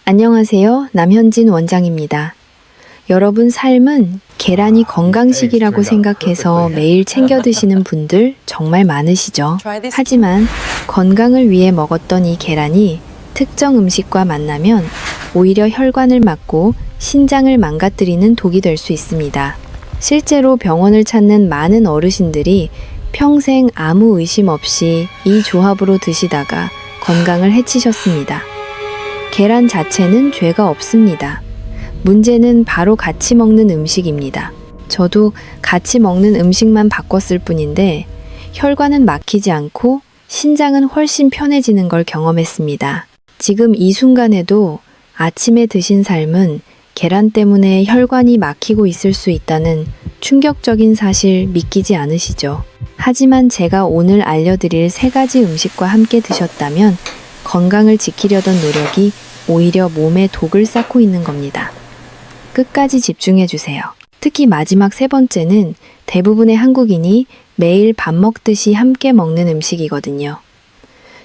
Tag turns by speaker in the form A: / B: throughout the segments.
A: 안녕하세요. 남현진 원장입니다. 여러분 삶은 계란이 건강식이라고 생각해서 매일 챙겨 드시는 분들 정말 많으시죠? 하지만 건강을 위해 먹었던 이 계란이 특정 음식과 만나면 오히려 혈관을 막고 신장을 망가뜨리는 독이 될 수 있습니다. 실제로 병원을 찾는 많은 어르신들이 평생 아무 의심 없이 이 조합으로 드시다가 건강을 해치셨습니다. 계란 자체는 죄가 없습니다. 문제는 바로 같이 먹는 음식입니다. 저도 같이 먹는 음식만 바꿨을 뿐인데 혈관은 막히지 않고 신장은 훨씬 편해지는 걸 경험했습니다. 지금 이 순간에도 아침에 드신 삶은 계란 때문에 혈관이 막히고 있을 수 있다는 충격적인 사실 믿기지 않으시죠? 하지만 제가 오늘 알려드릴 3가지 음식과 함께 드셨다면 건강을 지키려던 노력이 오히려 몸에 독을 쌓고 있는 겁니다. 끝까지 집중해 주세요. 특히 마지막 3번째는 대부분의 한국인이 매일 밥 먹듯이 함께 먹는 음식이거든요.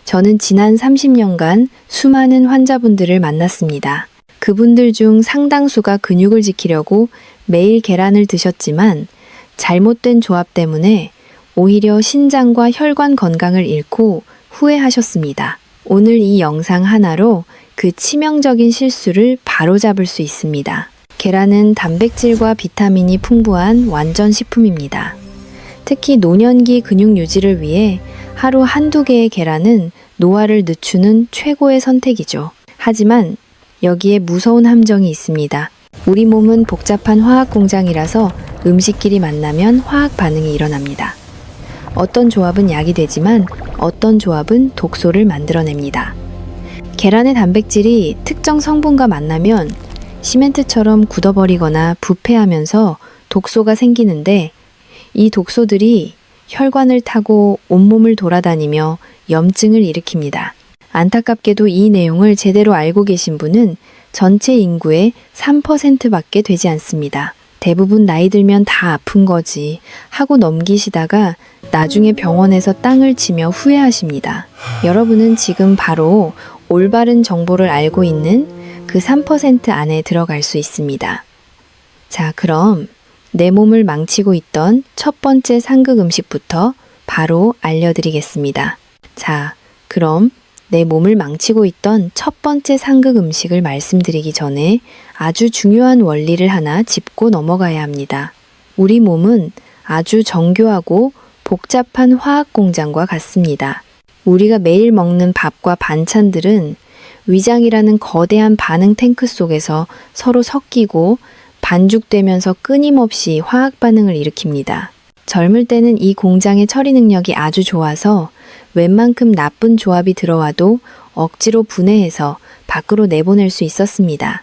A: 저는 지난 30년간 수많은 환자분들을 만났습니다. 그분들 중 상당수가 근육을 지키려고 매일 계란을 드셨지만 잘못된 조합 때문에 오히려 신장과 혈관 건강을 잃고 후회하셨습니다. 오늘 이 영상 하나로 그 치명적인 실수를 바로잡을 수 있습니다. 계란은 단백질과 비타민이 풍부한 완전 식품입니다. 특히 노년기 근육 유지를 위해 하루 한두 개의 계란은 노화를 늦추는 최고의 선택이죠. 하지만 여기에 무서운 함정이 있습니다. 우리 몸은 복잡한 화학 공장이라서 음식끼리 만나면 화학 반응이 일어납니다. 어떤 조합은 약이 되지만 어떤 조합은 독소를 만들어냅니다. 계란의 단백질이 특정 성분과 만나면 시멘트처럼 굳어버리거나 부패하면서 독소가 생기는데 이 독소들이 혈관을 타고 온몸을 돌아다니며 염증을 일으킵니다. 안타깝게도 이 내용을 제대로 알고 계신 분은 전체 인구의 3%밖에 되지 않습니다. 대부분 나이 들면 다 아픈 거지 하고 넘기시다가 나중에 병원에서 땅을 치며 후회하십니다. 여러분은 지금 바로 올바른 정보를 알고 있는 그 3% 안에 들어갈 수 있습니다. 자, 그럼 내 몸을 망치고 있던 첫 번째 상극 음식부터 바로 알려드리겠습니다. 자, 그럼 내 몸을 망치고 있던 첫 번째 상극 음식을 말씀드리기 전에 아주 중요한 원리를 하나 짚고 넘어가야 합니다. 우리 몸은 아주 정교하고 복잡한 화학 공장과 같습니다. 우리가 매일 먹는 밥과 반찬들은 위장이라는 거대한 반응 탱크 속에서 서로 섞이고 반죽되면서 끊임없이 화학 반응을 일으킵니다. 젊을 때는 이 공장의 처리 능력이 아주 좋아서 웬만큼 나쁜 조합이 들어와도 억지로 분해해서 밖으로 내보낼 수 있었습니다.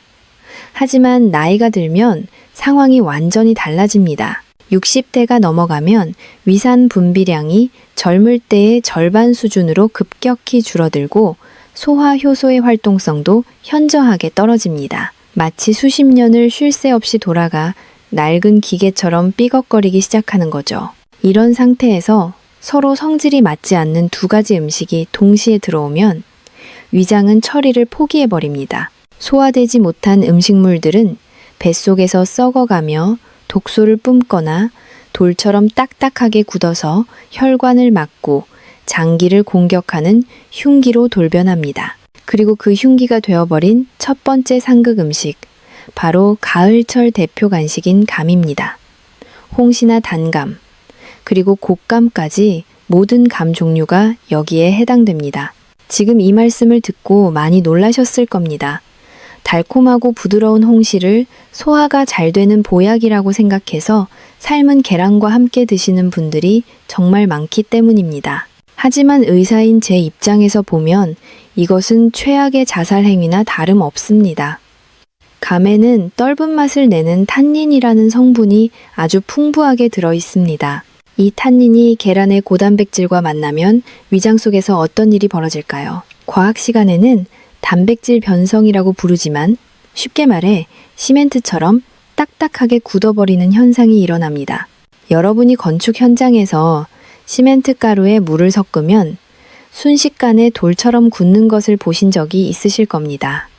A: 하지만 나이가 들면 상황이 완전히 달라집니다. 60대가 넘어가면 위산 분비량이 젊을 때의 절반 수준으로 급격히 줄어들고 소화 효소의 활동성도 현저하게 떨어집니다. 마치 수십 년을 쉴 새 없이 돌아가 낡은 기계처럼 삐걱거리기 시작하는 거죠. 이런 상태에서 서로 성질이 맞지 않는 2가지 음식이 동시에 들어오면 위장은 처리를 포기해버립니다. 소화되지 못한 음식물들은 뱃속에서 썩어가며 독소를 뿜거나 돌처럼 딱딱하게 굳어서 혈관을 막고 장기를 공격하는 흉기로 돌변합니다. 그리고 그 흉기가 되어버린 첫 번째 상극 음식, 바로 가을철 대표 간식인 감입니다. 홍시나 단감, 그리고 곶감까지 모든 감 종류가 여기에 해당됩니다. 지금 이 말씀을 듣고 많이 놀라셨을 겁니다. 달콤하고 부드러운 홍시를 소화가 잘 되는 보약이라고 생각해서 삶은 계란과 함께 드시는 분들이 정말 많기 때문입니다. 하지만 의사인 제 입장에서 보면 이것은 최악의 자살 행위나 다름없습니다. 감에는 떫은 맛을 내는 탄닌이라는 성분이 아주 풍부하게 들어 있습니다. 이 탄닌이 계란의 고단백질과 만나면 위장 속에서 어떤 일이 벌어질까요? 과학 시간에는 단백질 변성이라고 부르지만 쉽게 말해 시멘트처럼 딱딱하게 굳어버리는 현상이 일어납니다. 여러분이 건축 현장에서 시멘트 가루에 물을 섞으면 순식간에 돌처럼 굳는 것을 보신 적이 있으실 겁니다.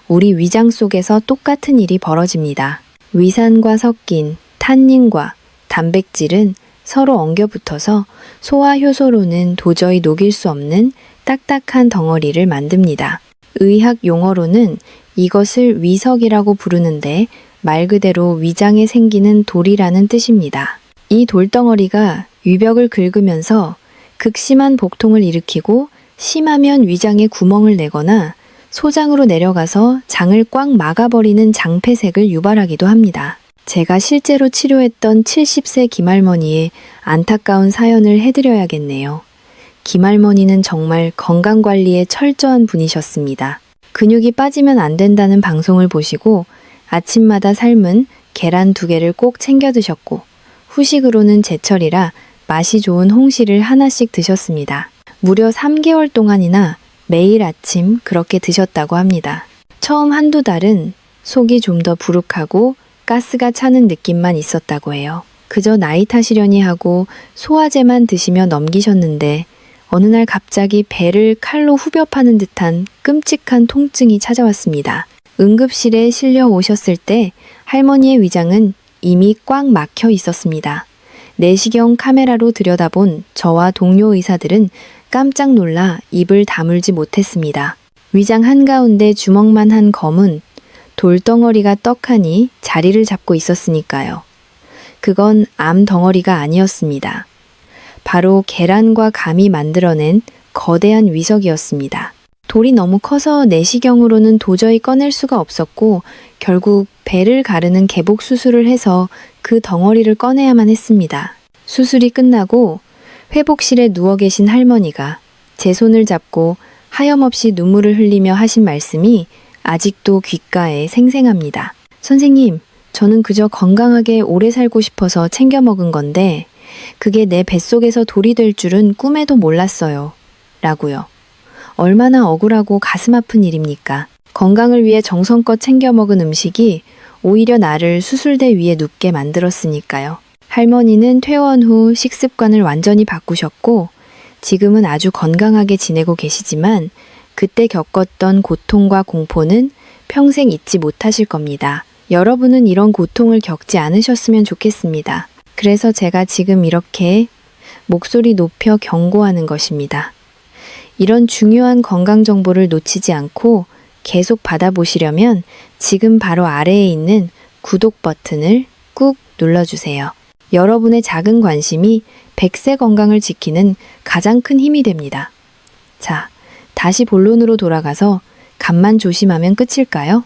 A: 우리 위장 속에서 똑같은 일이 벌어집니다. 위산과 섞인 탄닌과 단백질은 서로 엉겨붙어서 소화 효소로는 도저히 녹일 수 없는 딱딱한 덩어리를 만듭니다. 의학 용어로는 이것을 위석이라고 부르는데 말 그대로 위장에 생기는 돌이라는 뜻입니다. 이 돌덩어리가 위벽을 긁으면서 극심한 복통을 일으키고 심하면 위장에 구멍을 내거나 소장으로 내려가서 장을 꽉 막아버리는 장폐색을 유발하기도 합니다. 제가 실제로 치료했던 70세 김할머니의 안타까운 사연을 해드려야겠네요. 김할머니는 정말 건강관리에 철저한 분이셨습니다. 근육이 빠지면 안 된다는 방송을 보시고 아침마다 삶은 계란 2개를 꼭 챙겨 드셨고 후식으로는 제철이라 맛이 좋은 홍시를 하나씩 드셨습니다. 무려 3개월 동안이나 매일 아침 그렇게 드셨다고 합니다. 처음 한두 달은 속이 좀 더 부룩하고 가스가 차는 느낌만 있었다고 해요. 그저 나이 탓이려니 하고 소화제만 드시며 넘기셨는데 어느 날 갑자기 배를 칼로 후벼 파는 듯한 끔찍한 통증이 찾아왔습니다. 응급실에 실려 오셨을 때 할머니의 위장은 이미 꽉 막혀 있었습니다. 내시경 카메라로 들여다본 저와 동료 의사들은 깜짝 놀라 입을 다물지 못했습니다. 위장 한가운데 주먹만 한 검은 돌덩어리가 떡하니 자리를 잡고 있었으니까요. 그건 암 덩어리가 아니었습니다. 바로 계란과 감이 만들어낸 거대한 위석이었습니다. 돌이 너무 커서 내시경으로는 도저히 꺼낼 수가 없었고 결국 배를 가르는 개복 수술을 해서 그 덩어리를 꺼내야만 했습니다. 수술이 끝나고 회복실에 누워 계신 할머니가 제 손을 잡고 하염없이 눈물을 흘리며 하신 말씀이 아직도 귓가에 생생합니다. 선생님, 저는 그저 건강하게 오래 살고 싶어서 챙겨 먹은 건데 그게 내 뱃속에서 돌이 될 줄은 꿈에도 몰랐어요. 라고요. 얼마나 억울하고 가슴 아픈 일입니까? 건강을 위해 정성껏 챙겨 먹은 음식이 오히려 나를 수술대 위에 눕게 만들었으니까요. 할머니는 퇴원 후 식습관을 완전히 바꾸셨고 지금은 아주 건강하게 지내고 계시지만 그때 겪었던 고통과 공포는 평생 잊지 못하실 겁니다. 여러분은 이런 고통을 겪지 않으셨으면 좋겠습니다. 그래서 제가 지금 이렇게 목소리 높여 경고하는 것입니다. 이런 중요한 건강 정보를 놓치지 않고 계속 받아보시려면 지금 바로 아래에 있는 구독 버튼을 꾹 눌러주세요. 여러분의 작은 관심이 100세 건강을 지키는 가장 큰 힘이 됩니다. 자, 다시 본론으로 돌아가서 간만 조심하면 끝일까요?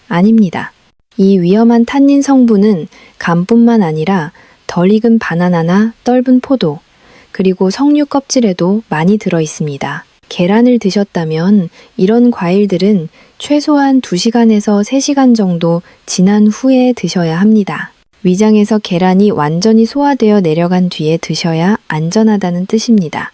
A: 아닙니다. 이 위험한 탄닌 성분은 간뿐만 아니라 덜 익은 바나나나 떫은 포도, 그리고 석류 껍질에도 많이 들어 있습니다. 계란을 드셨다면 이런 과일들은 최소한 2시간에서 3시간 정도 지난 후에 드셔야 합니다. 위장에서 계란이 완전히 소화되어 내려간 뒤에 드셔야 안전하다는 뜻입니다.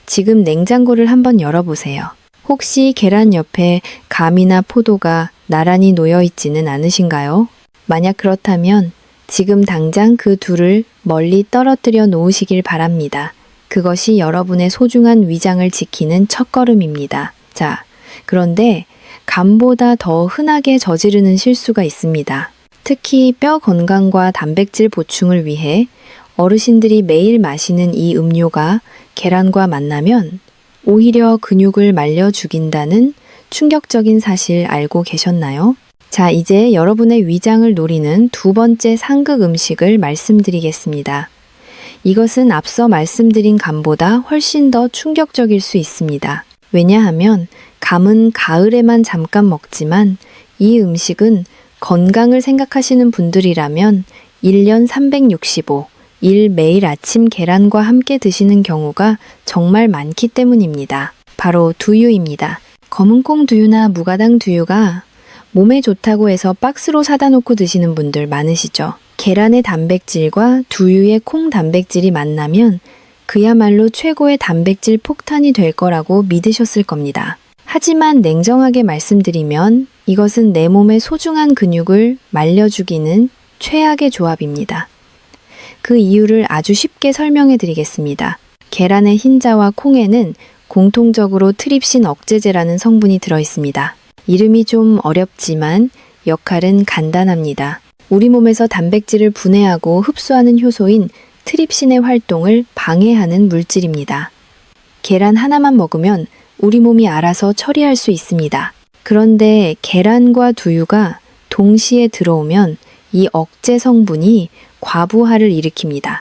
A: 지금 냉장고를 한번 열어보세요. 혹시 계란 옆에 감이나 포도가 나란히 놓여 있지는 않으신가요? 만약 그렇다면 지금 당장 그 둘을 멀리 떨어뜨려 놓으시길 바랍니다. 그것이 여러분의 소중한 위장을 지키는 첫걸음입니다. 자, 그런데 감보다 더 흔하게 저지르는 실수가 있습니다. 특히 뼈 건강과 단백질 보충을 위해 어르신들이 매일 마시는 이 음료가 계란과 만나면 오히려 근육을 말려 죽인다는 충격적인 사실 알고 계셨나요? 자, 이제 여러분의 위장을 노리는 2번째 상극 음식을 말씀드리겠습니다. 이것은 앞서 말씀드린 감보다 훨씬 더 충격적일 수 있습니다. 왜냐하면 감은 가을에만 잠깐 먹지만 이 음식은 건강을 생각하시는 분들이라면 1년 365, 일 매일 아침 계란과 함께 드시는 경우가 정말 많기 때문입니다. 바로 두유입니다. 검은콩 두유나 무가당 두유가 몸에 좋다고 해서 박스로 사다 놓고 드시는 분들 많으시죠. 계란의 단백질과 두유의 콩 단백질이 만나면 그야말로 최고의 단백질 폭탄이 될 거라고 믿으셨을 겁니다. 하지만 냉정하게 말씀드리면 이것은 내 몸의 소중한 근육을 말려 죽이는 최악의 조합입니다. 그 이유를 아주 쉽게 설명해 드리겠습니다. 계란의 흰자와 콩에는 공통적으로 트립신 억제제라는 성분이 들어 있습니다. 이름이 좀 어렵지만 역할은 간단합니다. 우리 몸에서 단백질을 분해하고 흡수하는 효소인 트립신의 활동을 방해하는 물질입니다. 계란 하나만 먹으면 우리 몸이 알아서 처리할 수 있습니다. 그런데 계란과 두유가 동시에 들어오면 이 억제 성분이 과부하를 일으킵니다.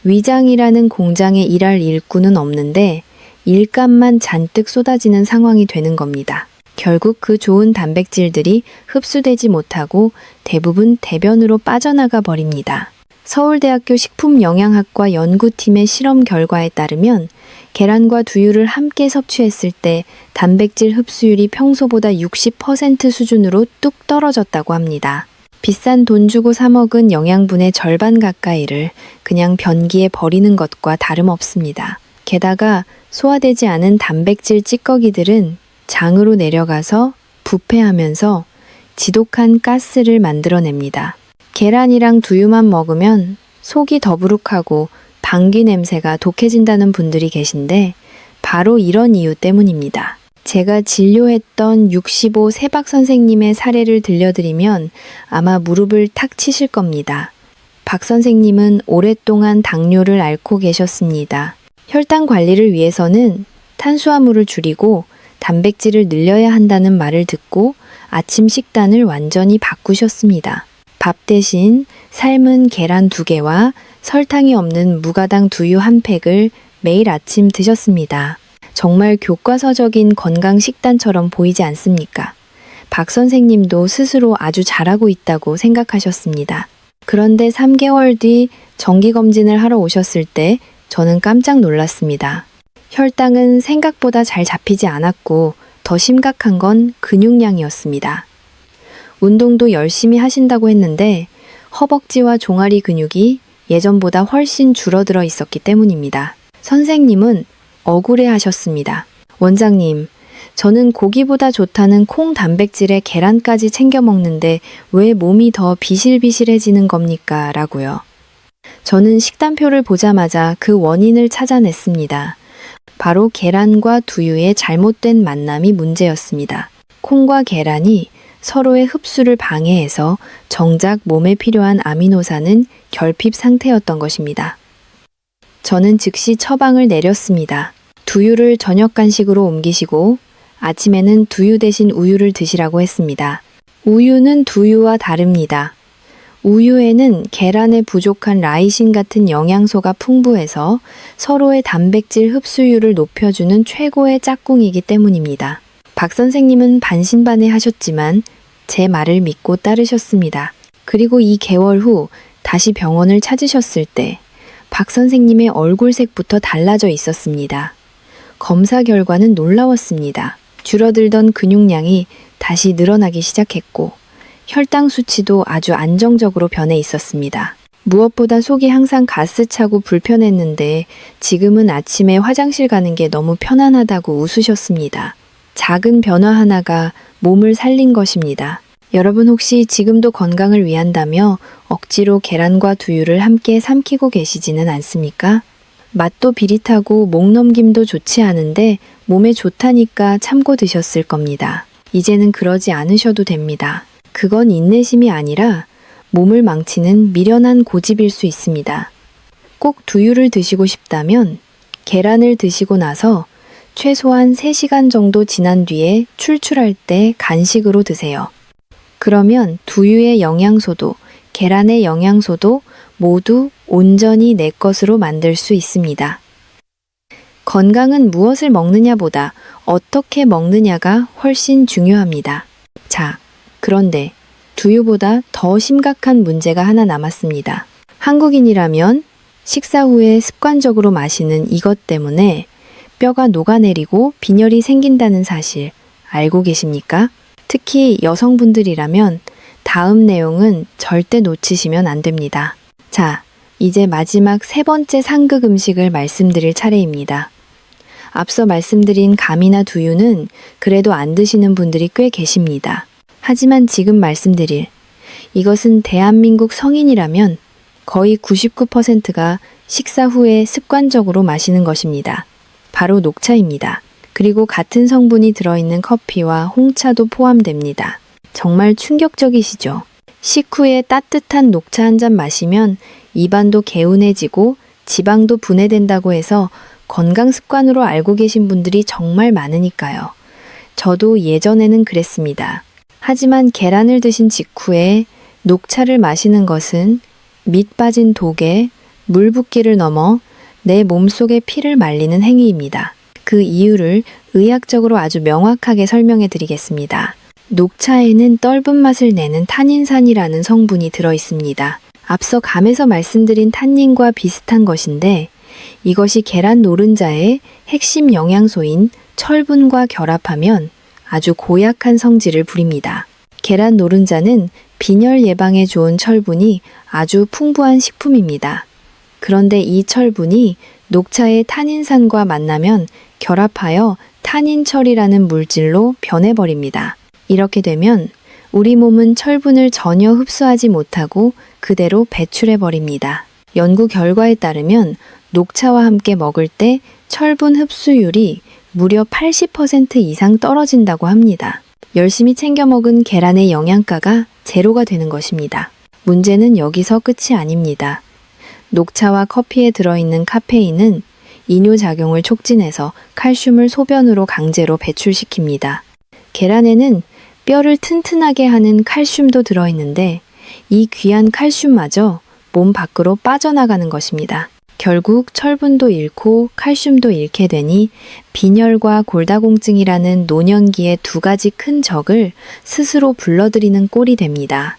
A: 위장이라는 공장에 일할 일꾼은 없는데 일감만 잔뜩 쏟아지는 상황이 되는 겁니다. 결국 그 좋은 단백질들이 흡수되지 못하고 대부분 대변으로 빠져나가 버립니다. 서울대학교 식품영양학과 연구팀의 실험 결과에 따르면 계란과 두유를 함께 섭취했을 때 단백질 흡수율이 평소보다 60% 수준으로 뚝 떨어졌다고 합니다. 비싼 돈 주고 사 먹은 영양분의 절반 가까이를 그냥 변기에 버리는 것과 다름없습니다. 게다가 소화되지 않은 단백질 찌꺼기들은 장으로 내려가서 부패하면서 지독한 가스를 만들어냅니다. 계란이랑 두유만 먹으면 속이 더부룩하고 방귀 냄새가 독해진다는 분들이 계신데 바로 이런 이유 때문입니다. 제가 진료했던 65 세박 선생님의 사례를 들려드리면 아마 무릎을 탁 치실 겁니다. 박 선생님은 오랫동안 당뇨를 앓고 계셨습니다. 혈당 관리를 위해서는 탄수화물을 줄이고 단백질을 늘려야 한다는 말을 듣고 아침 식단을 완전히 바꾸셨습니다. 밥 대신 삶은 계란 2개와 설탕이 없는 무가당 두유 1팩을 매일 아침 드셨습니다. 정말 교과서적인 건강 식단처럼 보이지 않습니까? 박 선생님도 스스로 아주 잘하고 있다고 생각하셨습니다. 그런데 3개월 뒤 정기검진을 하러 오셨을 때 저는 깜짝 놀랐습니다. 혈당은 생각보다 잘 잡히지 않았고 더 심각한 건 근육량이었습니다. 운동도 열심히 하신다고 했는데 허벅지와 종아리 근육이 예전보다 훨씬 줄어들어 있었기 때문입니다. 선생님은 억울해 하셨습니다. 원장님, 저는 고기보다 좋다는 콩 단백질에 계란까지 챙겨 먹는데 왜 몸이 더 비실비실해지는 겁니까? 라고요. 저는 식단표를 보자마자 그 원인을 찾아냈습니다. 바로 계란과 두유의 잘못된 만남이 문제였습니다. 콩과 계란이 서로의 흡수를 방해해서 정작 몸에 필요한 아미노산은 결핍 상태였던 것입니다. 저는 즉시 처방을 내렸습니다. 두유를 저녁 간식으로 옮기시고 아침에는 두유 대신 우유를 드시라고 했습니다. 우유는 두유와 다릅니다. 우유에는 계란에 부족한 라이신 같은 영양소가 풍부해서 서로의 단백질 흡수율을 높여주는 최고의 짝꿍이기 때문입니다. 박 선생님은 반신반의 하셨지만 제 말을 믿고 따르셨습니다. 그리고 2개월 후 다시 병원을 찾으셨을 때 박 선생님의 얼굴색부터 달라져 있었습니다. 검사 결과는 놀라웠습니다. 줄어들던 근육량이 다시 늘어나기 시작했고 혈당 수치도 아주 안정적으로 변해 있었습니다. 무엇보다 속이 항상 가스차고 불편했는데 지금은 아침에 화장실 가는 게 너무 편안하다고 웃으셨습니다. 작은 변화 하나가 몸을 살린 것입니다. 여러분 혹시 지금도 건강을 위한다며 억지로 계란과 두유를 함께 삼키고 계시지는 않습니까? 맛도 비릿하고 목넘김도 좋지 않은데 몸에 좋다니까 참고 드셨을 겁니다. 이제는 그러지 않으셔도 됩니다. 그건 인내심이 아니라 몸을 망치는 미련한 고집일 수 있습니다. 꼭 두유를 드시고 싶다면 계란을 드시고 나서 최소한 3시간 정도 지난 뒤에 출출할 때 간식으로 드세요. 그러면 두유의 영양소도 계란의 영양소도 모두 온전히 내 것으로 만들 수 있습니다. 건강은 무엇을 먹느냐보다 어떻게 먹느냐가 훨씬 중요합니다. 자, 그런데 두유보다 더 심각한 문제가 하나 남았습니다. 한국인이라면 식사 후에 습관적으로 마시는 이것 때문에 뼈가 녹아내리고 빈혈이 생긴다는 사실 알고 계십니까? 특히 여성분들이라면 다음 내용은 절대 놓치시면 안 됩니다. 자, 이제 마지막 3번째 상극 음식을 말씀드릴 차례입니다. 앞서 말씀드린 감이나 두유는 그래도 안 드시는 분들이 꽤 계십니다. 하지만 지금 말씀드릴 이것은 대한민국 성인이라면 거의 99%가 식사 후에 습관적으로 마시는 것입니다. 바로 녹차입니다. 그리고 같은 성분이 들어있는 커피와 홍차도 포함됩니다. 정말 충격적이시죠? 식후에 따뜻한 녹차 한 잔 마시면 입안도 개운해지고 지방도 분해된다고 해서 건강 습관으로 알고 계신 분들이 정말 많으니까요. 저도 예전에는 그랬습니다. 하지만 계란을 드신 직후에 녹차를 마시는 것은 밑 빠진 독에 물 붓기를 넘어 내 몸속의 피를 말리는 행위입니다. 그 이유를 의학적으로 아주 명확하게 설명해 드리겠습니다. 녹차에는 떫은 맛을 내는 타닌산이라는 성분이 들어 있습니다. 앞서 감에서 말씀드린 탄닌과 비슷한 것인데 이것이 계란 노른자의 핵심 영양소인 철분과 결합하면 아주 고약한 성질을 부립니다. 계란 노른자는 빈혈 예방에 좋은 철분이 아주 풍부한 식품입니다. 그런데 이 철분이 녹차의 타닌산과 만나면 결합하여 타닌철이라는 물질로 변해버립니다. 이렇게 되면 우리 몸은 철분을 전혀 흡수하지 못하고 그대로 배출해버립니다. 연구 결과에 따르면 녹차와 함께 먹을 때 철분 흡수율이 무려 80% 이상 떨어진다고 합니다. 열심히 챙겨 먹은 계란의 영양가가 제로가 되는 것입니다. 문제는 여기서 끝이 아닙니다. 녹차와 커피에 들어있는 카페인은 이뇨작용을 촉진해서 칼슘을 소변으로 강제로 배출시킵니다. 계란에는 뼈를 튼튼하게 하는 칼슘도 들어있는데 이 귀한 칼슘마저 몸 밖으로 빠져나가는 것입니다. 결국 철분도 잃고 칼슘도 잃게 되니 빈혈과 골다공증이라는 노년기의 두 가지 큰 적을 스스로 불러들이는 꼴이 됩니다.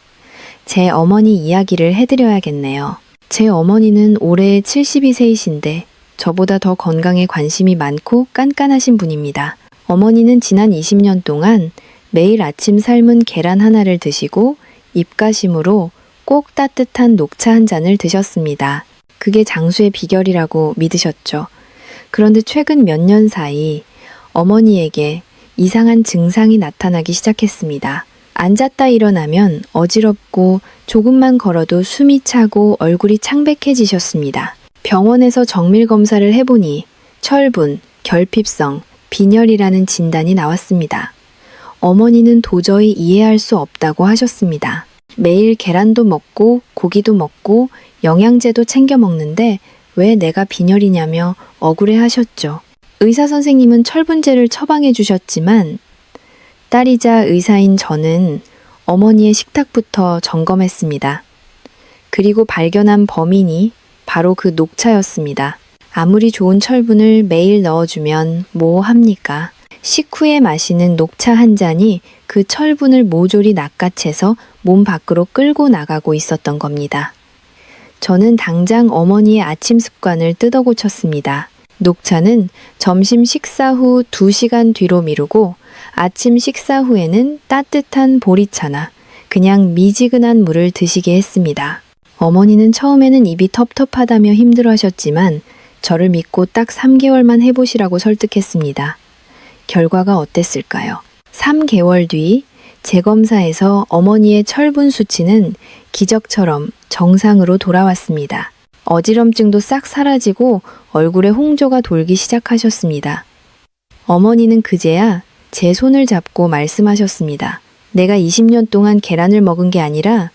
A: 제 어머니 이야기를 해드려야겠네요. 제 어머니는 올해 72세이신데 저보다 더 건강에 관심이 많고 깐깐하신 분입니다. 어머니는 지난 20년 동안 매일 아침 삶은 계란 하나를 드시고 입가심으로 꼭 따뜻한 녹차 한 잔을 드셨습니다. 그게 장수의 비결이라고 믿으셨죠. 그런데 최근 몇 년 사이 어머니에게 이상한 증상이 나타나기 시작했습니다. 앉았다 일어나면 어지럽고 조금만 걸어도 숨이 차고 얼굴이 창백해지셨습니다. 병원에서 정밀 검사를 해보니 철분, 결핍성, 빈혈이라는 진단이 나왔습니다. 어머니는 도저히 이해할 수 없다고 하셨습니다. 매일 계란도 먹고 고기도 먹고 영양제도 챙겨 먹는데 왜 내가 빈혈이냐며 억울해 하셨죠. 의사 선생님은 철분제를 처방해 주셨지만 딸이자 의사인 저는 어머니의 식탁부터 점검했습니다. 그리고 발견한 범인이 바로 그 녹차였습니다. 아무리 좋은 철분을 매일 넣어주면 뭐 합니까? 식후에 마시는 녹차 한 잔이 그 철분을 모조리 낚아채서 몸 밖으로 끌고 나가고 있었던 겁니다. 저는 당장 어머니의 아침 습관을 뜯어 고쳤습니다. 녹차는 점심 식사 후 2시간 뒤로 미루고 아침 식사 후에는 따뜻한 보리차나 그냥 미지근한 물을 드시게 했습니다. 어머니는 처음에는 입이 텁텁하다며 힘들어하셨지만 저를 믿고 딱 3개월만 해보시라고 설득했습니다. 결과가 어땠을까요? 3개월 뒤 재검사에서 어머니의 철분 수치는 기적처럼 정상으로 돌아왔습니다. 어지럼증도 싹 사라지고 얼굴에 홍조가 돌기 시작하셨습니다. 어머니는 그제야 제 손을 잡고 말씀하셨습니다. 내가 20년 동안 계란을 먹은 게 아니라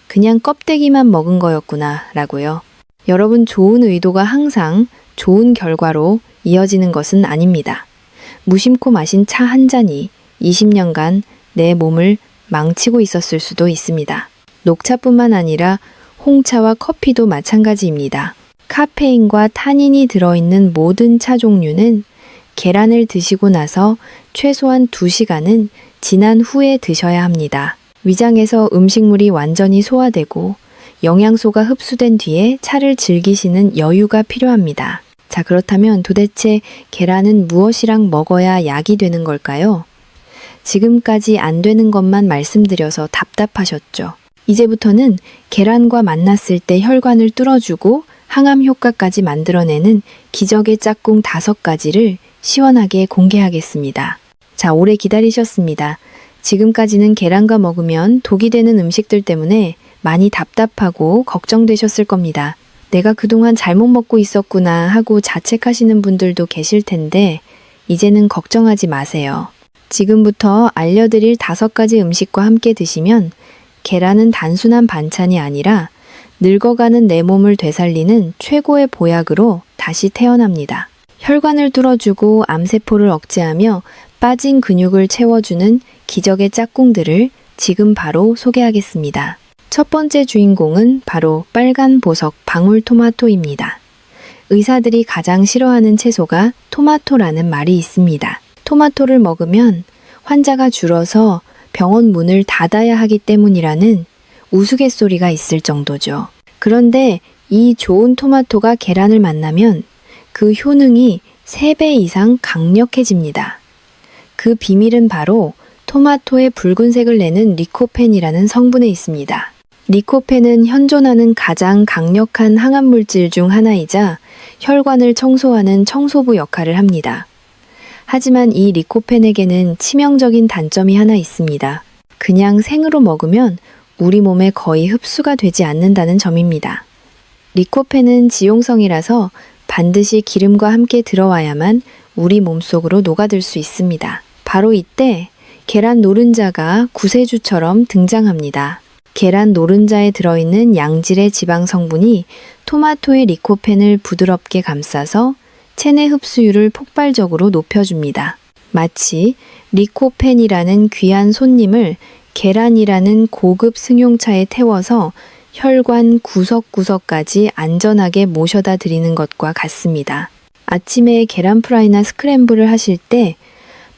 A: 그냥 껍데기만 먹은 거였구나 라고요. 여러분, 좋은 의도가 항상 좋은 결과로 이어지는 것은 아닙니다. 무심코 마신 차 한 잔이 20년간 내 몸을 망치고 있었을 수도 있습니다. 녹차뿐만 아니라 홍차와 커피도 마찬가지입니다. 카페인과 타닌이 들어있는 모든 차 종류는 계란을 드시고 나서 최소한 2시간은 지난 후에 드셔야 합니다. 위장에서 음식물이 완전히 소화되고 영양소가 흡수된 뒤에 차를 즐기시는 여유가 필요합니다. 자, 그렇다면 도대체 계란은 무엇이랑 먹어야 약이 되는 걸까요? 지금까지 안 되는 것만 말씀드려서 답답하셨죠. 이제부터는 계란과 만났을 때 혈관을 뚫어주고 항암 효과까지 만들어내는 기적의 짝꿍 5가지를 시원하게 공개하겠습니다. 자, 오래 기다리셨습니다. 지금까지는 계란과 먹으면 독이 되는 음식들 때문에 많이 답답하고 걱정되셨을 겁니다. 내가 그동안 잘못 먹고 있었구나 하고 자책하시는 분들도 계실 텐데 이제는 걱정하지 마세요. 지금부터 알려드릴 5가지 음식과 함께 드시면 계란은 단순한 반찬이 아니라 늙어가는 내 몸을 되살리는 최고의 보약으로 다시 태어납니다. 혈관을 뚫어주고 암세포를 억제하며 빠진 근육을 채워주는 기적의 짝꿍들을 지금 바로 소개하겠습니다. 첫 번째 주인공은 바로 빨간 보석 방울토마토입니다. 의사들이 가장 싫어하는 채소가 토마토라는 말이 있습니다. 토마토를 먹으면 환자가 줄어서 병원 문을 닫아야 하기 때문이라는 우스갯소리가 있을 정도죠. 그런데 이 좋은 토마토가 계란을 만나면 그 효능이 3배 이상 강력해집니다. 그 비밀은 바로 토마토의 붉은색을 내는 리코펜이라는 성분에 있습니다. 리코펜은 현존하는 가장 강력한 항암물질 중 하나이자 혈관을 청소하는 청소부 역할을 합니다. 하지만 이 리코펜에게는 치명적인 단점이 하나 있습니다. 그냥 생으로 먹으면 우리 몸에 거의 흡수가 되지 않는다는 점입니다. 리코펜은 지용성이라서 반드시 기름과 함께 들어와야만 우리 몸속으로 녹아들 수 있습니다. 바로 이때 계란 노른자가 구세주처럼 등장합니다. 계란 노른자에 들어있는 양질의 지방 성분이 토마토의 리코펜을 부드럽게 감싸서 체내 흡수율을 폭발적으로 높여줍니다. 마치 리코펜이라는 귀한 손님을 계란이라는 고급 승용차에 태워서 혈관 구석구석까지 안전하게 모셔다 드리는 것과 같습니다. 아침에 계란 프라이나 스크램블을 하실 때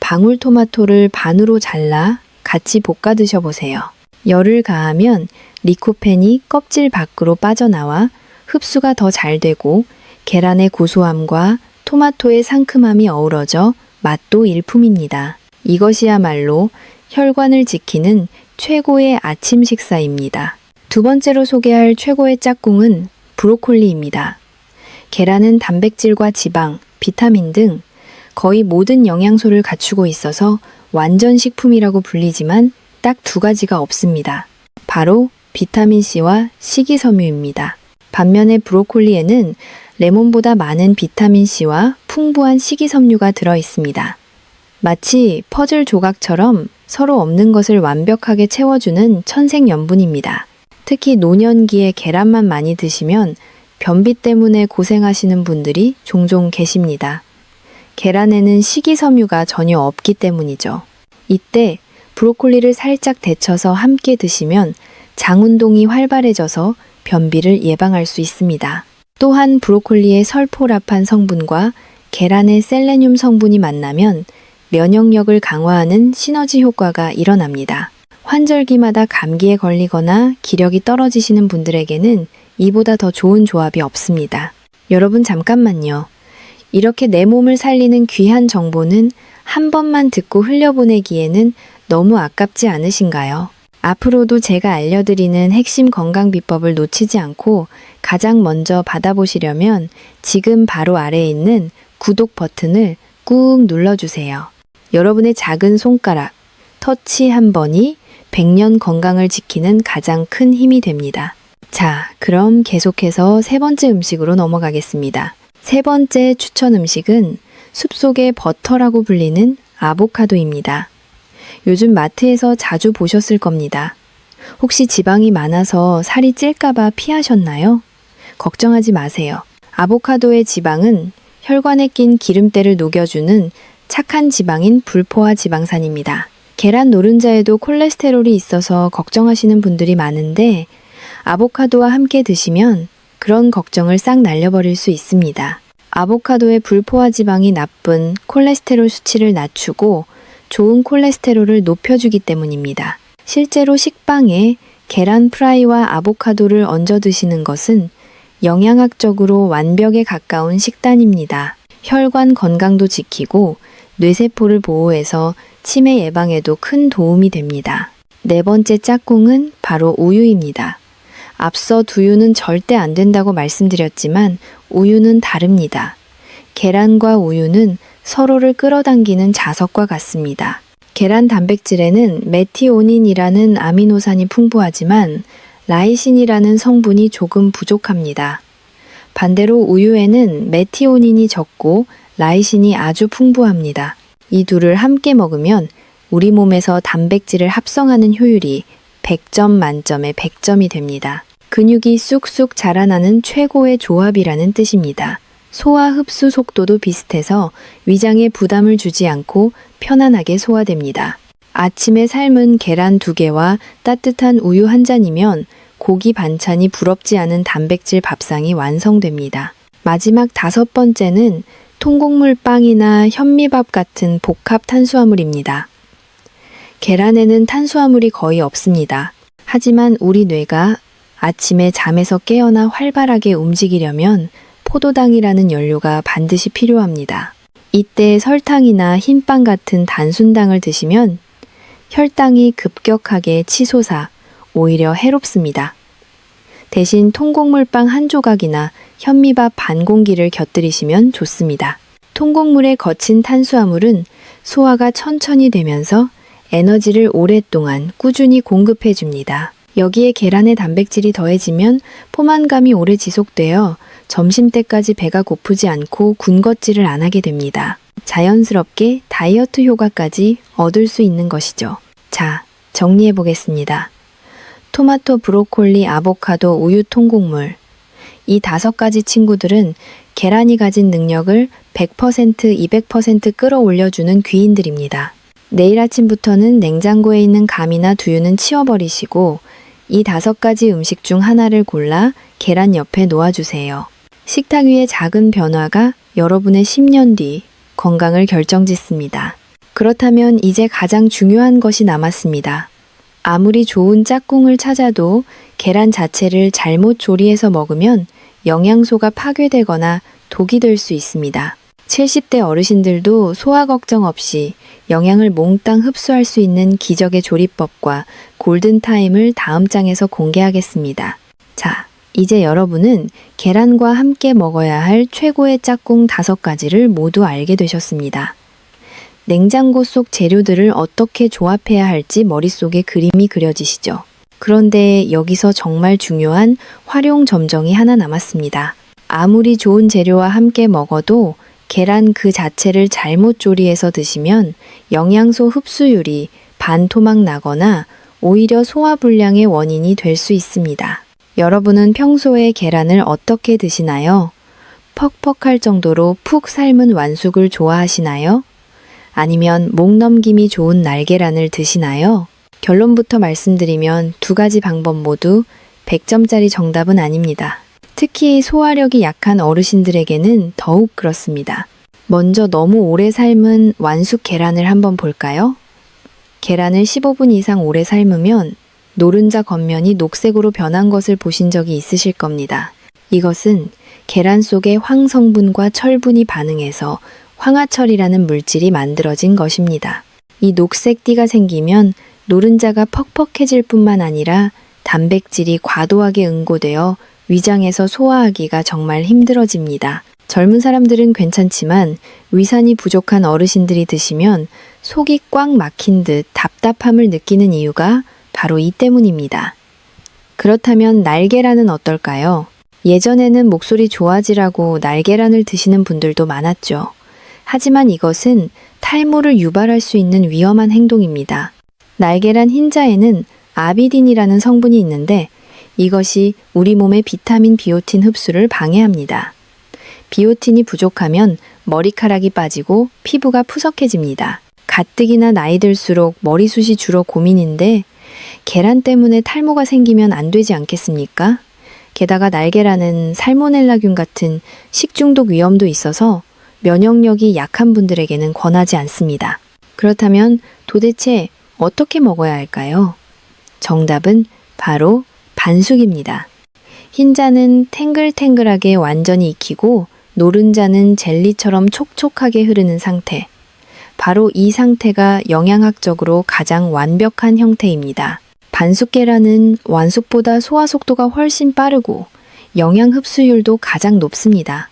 A: 방울토마토를 반으로 잘라 같이 볶아 드셔보세요. 열을 가하면 리코펜이 껍질 밖으로 빠져나와 흡수가 더 잘 되고 계란의 고소함과 토마토의 상큼함이 어우러져 맛도 일품입니다. 이것이야말로 혈관을 지키는 최고의 아침 식사입니다. 두 번째로 소개할 최고의 짝꿍은 브로콜리입니다. 계란은 단백질과 지방, 비타민 등 거의 모든 영양소를 갖추고 있어서 완전 식품이라고 불리지만 딱 2가지가 없습니다. 바로 비타민C와 식이섬유입니다. 반면에 브로콜리에는 레몬보다 많은 비타민C와 풍부한 식이섬유가 들어있습니다. 마치 퍼즐 조각처럼 서로 없는 것을 완벽하게 채워주는 천생연분입니다. 특히 노년기에 계란만 많이 드시면 변비 때문에 고생하시는 분들이 종종 계십니다. 계란에는 식이섬유가 전혀 없기 때문이죠. 이때 브로콜리를 살짝 데쳐서 함께 드시면 장운동이 활발해져서 변비를 예방할 수 있습니다. 또한 브로콜리의 설포라판 성분과 계란의 셀레늄 성분이 만나면 면역력을 강화하는 시너지 효과가 일어납니다. 환절기마다 감기에 걸리거나 기력이 떨어지시는 분들에게는 이보다 더 좋은 조합이 없습니다. 여러분 잠깐만요. 이렇게 내 몸을 살리는 귀한 정보는 한 번만 듣고 흘려보내기에는 너무 아깝지 않으신가요? 앞으로도 제가 알려드리는 핵심 건강 비법을 놓치지 않고 가장 먼저 받아보시려면 지금 바로 아래에 있는 구독 버튼을 꾹 눌러주세요. 여러분의 작은 손가락, 터치 한 번이 100년 건강을 지키는 가장 큰 힘이 됩니다. 자, 그럼 계속해서 3번째 음식으로 넘어가겠습니다. 3번째 추천 음식은 숲속의 버터라고 불리는 아보카도입니다. 요즘 마트에서 자주 보셨을 겁니다. 혹시 지방이 많아서 살이 찔까봐 피하셨나요? 걱정하지 마세요. 아보카도의 지방은 혈관에 낀 기름때를 녹여주는 착한 지방인 불포화 지방산입니다. 계란 노른자에도 콜레스테롤이 있어서 걱정하시는 분들이 많은데 아보카도와 함께 드시면 그런 걱정을 싹 날려버릴 수 있습니다. 아보카도의 불포화 지방이 나쁜 콜레스테롤 수치를 낮추고 좋은 콜레스테롤을 높여주기 때문입니다. 실제로 식빵에 계란 프라이와 아보카도를 얹어 드시는 것은 영양학적으로 완벽에 가까운 식단입니다. 혈관 건강도 지키고 뇌세포를 보호해서 치매 예방에도 큰 도움이 됩니다. 4번째 짝꿍은 바로 우유입니다. 앞서 두유는 절대 안 된다고 말씀드렸지만 우유는 다릅니다. 계란과 우유는 서로를 끌어당기는 자석과 같습니다. 계란 단백질에는 메티오닌이라는 아미노산이 풍부하지만 라이신이라는 성분이 조금 부족합니다. 반대로 우유에는 메티오닌이 적고 라이신이 아주 풍부합니다. 이 둘을 함께 먹으면 우리 몸에서 단백질을 합성하는 효율이 100점 만점에 100점이 됩니다. 근육이 쑥쑥 자라나는 최고의 조합이라는 뜻입니다. 소화 흡수 속도도 비슷해서 위장에 부담을 주지 않고 편안하게 소화됩니다. 아침에 삶은 계란 2개와 따뜻한 우유 1잔이면 고기 반찬이 부럽지 않은 단백질 밥상이 완성됩니다. 마지막 5번째는 통곡물 빵이나 현미밥 같은 복합 탄수화물입니다. 계란에는 탄수화물이 거의 없습니다. 하지만 우리 뇌가 아침에 잠에서 깨어나 활발하게 움직이려면 포도당이라는 연료가 반드시 필요합니다. 이때 설탕이나 흰빵 같은 단순당을 드시면 혈당이 급격하게 치솟아 오히려 해롭습니다. 대신 통곡물빵 1조각이나 현미밥 반 공기를 곁들이시면 좋습니다. 통곡물의 거친 탄수화물은 소화가 천천히 되면서 에너지를 오랫동안 꾸준히 공급해 줍니다. 여기에 계란의 단백질이 더해지면 포만감이 오래 지속되어 점심때까지 배가 고프지 않고 군것질을 안 하게 됩니다. 자연스럽게 다이어트 효과까지 얻을 수 있는 것이죠. 자, 정리해 보겠습니다. 토마토, 브로콜리, 아보카도, 우유, 통곡물. 이 5가지 친구들은 계란이 가진 능력을 100%, 200% 끌어올려주는 귀인들입니다. 내일 아침부터는 냉장고에 있는 감이나 두유는 치워버리시고 이 5가지 음식 중 하나를 골라 계란 옆에 놓아주세요. 식탁 위의 작은 변화가 여러분의 10년 뒤 건강을 결정짓습니다. 그렇다면 이제 가장 중요한 것이 남았습니다. 아무리 좋은 짝꿍을 찾아도 계란 자체를 잘못 조리해서 먹으면 영양소가 파괴되거나 독이 될 수 있습니다. 70대 어르신들도 소화 걱정 없이 영양을 몽땅 흡수할 수 있는 기적의 조리법과 골든타임을 다음 장에서 공개하겠습니다. 자, 이제 여러분은 계란과 함께 먹어야 할 최고의 짝꿍 5가지를 모두 알게 되셨습니다. 냉장고 속 재료들을 어떻게 조합해야 할지 머릿속에 그림이 그려지시죠? 그런데 여기서 정말 중요한 활용 점정이 하나 남았습니다. 아무리 좋은 재료와 함께 먹어도 계란 그 자체를 잘못 조리해서 드시면 영양소 흡수율이 반토막 나거나 오히려 소화불량의 원인이 될 수 있습니다. 여러분은 평소에 계란을 어떻게 드시나요? 퍽퍽할 정도로 푹 삶은 완숙을 좋아하시나요? 아니면 목 넘김이 좋은 날계란을 드시나요? 결론부터 말씀드리면 2가지 방법 모두 100점짜리 정답은 아닙니다. 특히 소화력이 약한 어르신들에게는 더욱 그렇습니다. 먼저 너무 오래 삶은 완숙 계란을 한번 볼까요? 계란을 15분 이상 오래 삶으면 노른자 겉면이 녹색으로 변한 것을 보신 적이 있으실 겁니다. 이것은 계란 속의 황성분과 철분이 반응해서 황화철이라는 물질이 만들어진 것입니다. 이 녹색 띠가 생기면 노른자가 퍽퍽해질 뿐만 아니라 단백질이 과도하게 응고되어 위장에서 소화하기가 정말 힘들어집니다. 젊은 사람들은 괜찮지만 위산이 부족한 어르신들이 드시면 속이 꽉 막힌 듯 답답함을 느끼는 이유가 바로 이 때문입니다. 그렇다면 날계란은 어떨까요? 예전에는 목소리 좋아지라고 날계란을 드시는 분들도 많았죠. 하지만 이것은 탈모를 유발할 수 있는 위험한 행동입니다. 날계란 흰자에는 아비딘이라는 성분이 있는데 이것이 우리 몸의 비타민 비오틴 흡수를 방해합니다. 비오틴이 부족하면 머리카락이 빠지고 피부가 푸석해집니다. 가뜩이나 나이 들수록 머리숱이 줄어 고민인데 계란 때문에 탈모가 생기면 안 되지 않겠습니까? 게다가 날계란은 살모넬라균 같은 식중독 위험도 있어서 면역력이 약한 분들에게는 권하지 않습니다. 그렇다면 도대체 어떻게 먹어야 할까요? 정답은 바로 반숙입니다. 흰자는 탱글탱글하게 완전히 익히고 노른자는 젤리처럼 촉촉하게 흐르는 상태. 바로 이 상태가 영양학적으로 가장 완벽한 형태입니다. 반숙 계란은 완숙보다 소화 속도가 훨씬 빠르고 영양 흡수율도 가장 높습니다.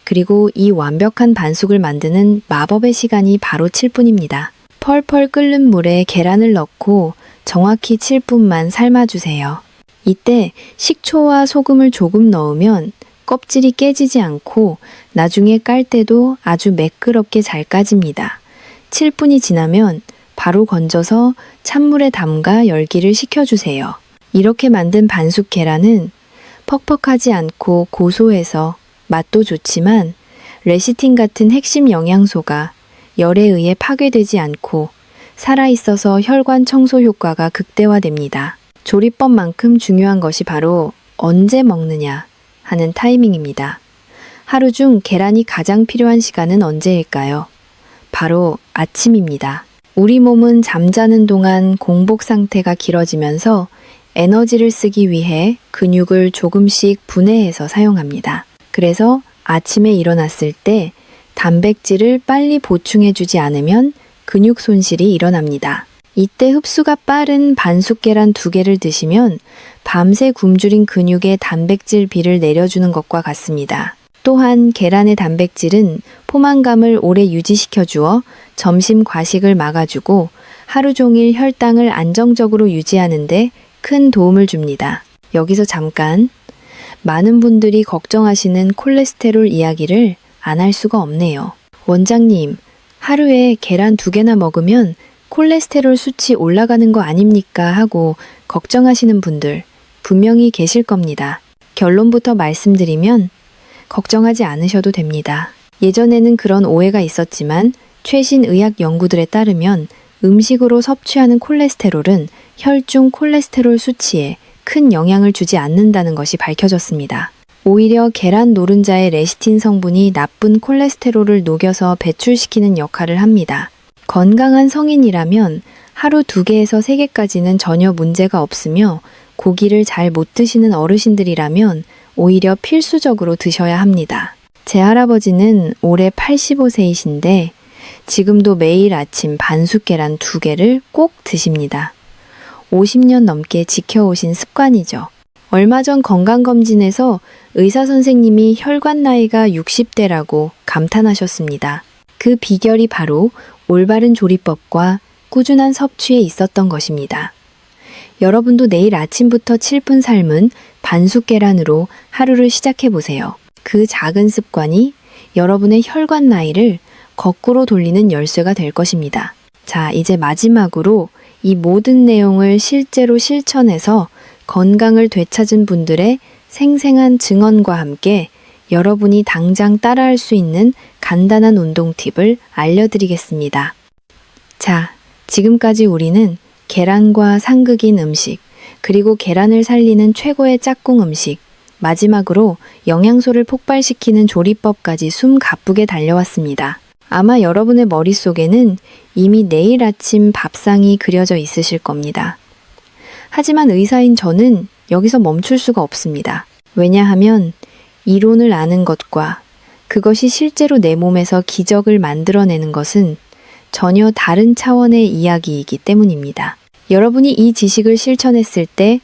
A: 그리고 이 완벽한 반숙을 만드는 마법의 시간이 바로 7분입니다. 펄펄 끓는 물에 계란을 넣고 정확히 7분만 삶아주세요. 이때 식초와 소금을 조금 넣으면 껍질이 깨지지 않고 나중에 깔 때도 아주 매끄럽게 잘 까집니다. 7분이 지나면 바로 건져서 찬물에 담가 열기를 식혀주세요. 이렇게 만든 반숙 계란은 퍽퍽하지 않고 고소해서 맛도 좋지만 레시틴 같은 핵심 영양소가 열에 의해 파괴되지 않고 살아있어서 혈관 청소 효과가 극대화됩니다. 조리법만큼 중요한 것이 바로 언제 먹느냐 하는 타이밍입니다. 하루 중 계란이 가장 필요한 시간은 언제일까요? 바로 아침입니다. 우리 몸은 잠자는 동안 공복 상태가 길어지면서 에너지를 쓰기 위해 근육을 조금씩 분해해서 사용합니다. 그래서 아침에 일어났을 때 단백질을 빨리 보충해주지 않으면 근육 손실이 일어납니다. 이때 흡수가 빠른 반숙 계란 2개를 드시면 밤새 굶주린 근육의 단백질 비를 내려주는 것과 같습니다. 또한 계란의 단백질은 포만감을 오래 유지시켜 주어 점심 과식을 막아주고 하루 종일 혈당을 안정적으로 유지하는 데 큰 도움을 줍니다. 여기서 잠깐, 많은 분들이 걱정하시는 콜레스테롤 이야기를 안 할 수가 없네요. 원장님, 하루에 계란 2개나 먹으면 콜레스테롤 수치 올라가는 거 아닙니까? 하고 걱정하시는 분들 분명히 계실 겁니다. 결론부터 말씀드리면 걱정하지 않으셔도 됩니다. 예전에는 그런 오해가 있었지만 최신 의학 연구들에 따르면 음식으로 섭취하는 콜레스테롤은 혈중 콜레스테롤 수치에 큰 영향을 주지 않는다는 것이 밝혀졌습니다. 오히려 계란 노른자의 레시틴 성분이 나쁜 콜레스테롤을 녹여서 배출시키는 역할을 합니다. 건강한 성인이라면 하루 2개에서 3개까지는 전혀 문제가 없으며 고기를 잘 못 드시는 어르신들이라면 오히려 필수적으로 드셔야 합니다. 제 할아버지는 올해 85세이신데 지금도 매일 아침 반숙 계란 2개를 꼭 드십니다. 50년 넘게 지켜오신 습관이죠. 얼마 전 건강검진에서 의사 선생님이 혈관 나이가 60대라고 감탄하셨습니다. 그 비결이 바로 올바른 조리법과 꾸준한 섭취에 있었던 것입니다. 여러분도 내일 아침부터 7분 삶은 반숙 계란으로 하루를 시작해 보세요. 그 작은 습관이 여러분의 혈관 나이를 거꾸로 돌리는 열쇠가 될 것입니다. 자, 이제 마지막으로 이 모든 내용을 실제로 실천해서 건강을 되찾은 분들의 생생한 증언과 함께 여러분이 당장 따라할 수 있는 간단한 운동 팁을 알려드리겠습니다. 자, 지금까지 우리는 계란과 상극인 음식, 그리고 계란을 살리는 최고의 짝꿍 음식, 마지막으로 영양소를 폭발시키는 조리법까지 숨 가쁘게 달려왔습니다. 아마 여러분의 머릿속에는 이미 내일 아침 밥상이 그려져 있으실 겁니다. 하지만 의사인 저는 여기서 멈출 수가 없습니다. 왜냐하면 이론을 아는 것과 그것이 실제로 내 몸에서 기적을 만들어내는 것은 전혀 다른 차원의 이야기이기 때문입니다. 여러분이 이 지식을 실천했을 때